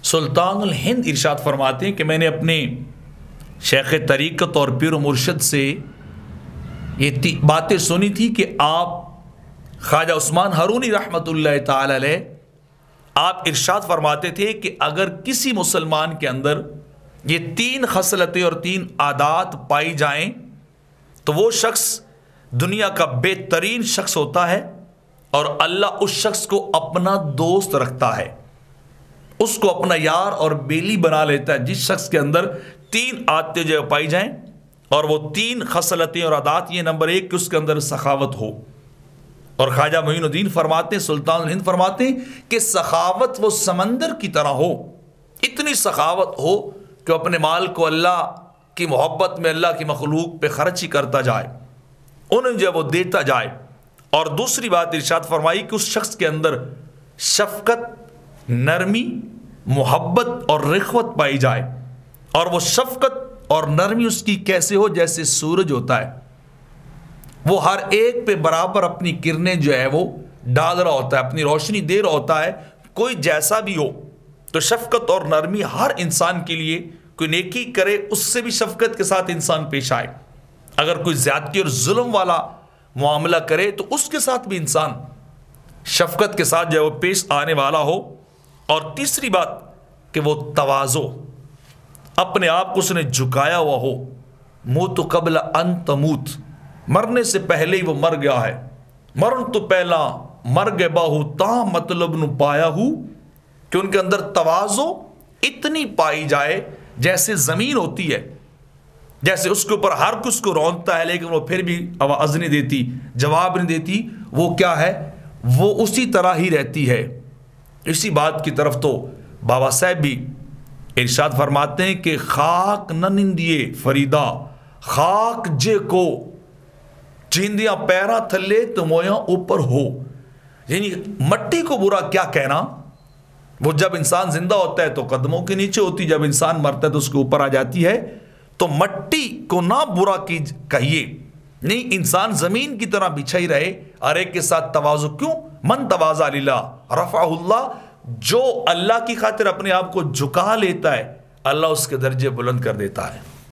سلطان الہند ارشاد فرماتے ہیں کہ میں نے اپنے شیخ طریقت اور پیر و مرشد سے یہ باتیں سنی تھی کہ آپ خواجہ عثمان ہارونی رحمۃ اللہ تعالی علیہ آپ ارشاد فرماتے تھے کہ اگر کسی مسلمان کے اندر یہ 3 خصلتیں اور 3 عادات پائی جائیں تو وہ شخص دنیا کا بہترین شخص ہوتا ہے اور اللہ اس شخص کو اپنا دوست رکھتا ہے، اس کو اپنا یار اور بیلی بنا لیتا ہے جس شخص کے اندر 3 عادتیں جو پائی جائیں، اور وہ 3 خصلتیں اور عادات یہ نمبر 1 کہ اس کے اندر سخاوت ہو۔ اور خواجہ معین الدین فرماتے ہیں، سلطان الہند فرماتے ہیں کہ سخاوت وہ سمندر کی طرح ہو، اتنی سخاوت ہو کہ اپنے مال کو اللہ کی محبت میں اللہ کی مخلوق پہ خرچ ہی کرتا جائے، انہیں جو وہ دیتا جائے۔ اور دوسری بات ارشاد فرمائی کہ اس شخص کے اندر شفقت، نرمی، محبت اور رخوت پائی جائے، اور وہ شفقت اور نرمی اس کی کیسے ہو، جیسے سورج ہوتا ہے، وہ ہر ایک پہ برابر اپنی کرنیں جو ہے وہ ڈال رہا ہوتا ہے، اپنی روشنی دے رہا ہوتا ہے، کوئی جیسا بھی ہو۔ تو شفقت اور نرمی ہر انسان کے لیے، کوئی نیکی کرے اس سے بھی شفقت کے ساتھ انسان پیش آئے، اگر کوئی زیادتی اور ظلم والا معاملہ کرے تو اس کے ساتھ بھی انسان شفقت کے ساتھ جو ہے وہ پیش آنے والا ہو۔ اور تیسری بات کہ وہ تواضع، اپنے آپ کو اس نے جھکایا ہوا ہو، موت قبل ان تموت، مرنے سے پہلے ہی وہ مر گیا ہے، مرن تو پہلا مر گئے باہو تا مطلب نو پایا ہوں، کہ ان کے اندر تواضع اتنی پائی جائے جیسے زمین ہوتی ہے، جیسے اس کے اوپر ہر کچھ کو رونتا ہے لیکن وہ پھر بھی آواز نہیں دیتی، جواب نہیں دیتی، وہ کیا ہے، وہ اسی طرح ہی رہتی ہے۔ اسی بات کی طرف تو بابا صاحب بھی ارشاد فرماتے ہیں کہ خاک نہ نندیے فریدا، خاک جے کو چیندیاں پیرا تھلے تمویاں اوپر ہو، یعنی مٹی کو برا کیا کہنا، وہ جب انسان زندہ ہوتا ہے تو قدموں کے نیچے ہوتی، جب انسان مرتا ہے تو اس کے اوپر آ جاتی ہے۔ تو مٹی کو نہ برا کہیے، نہیں، انسان زمین کی طرح بچھا ہی رہے، ہر ایک کے ساتھ تواضع۔ کیوں؟ من تواضع للہ رفعہ اللہ، جو اللہ کی خاطر اپنے آپ کو جھکا لیتا ہے اللہ اس کے درجے بلند کر دیتا ہے۔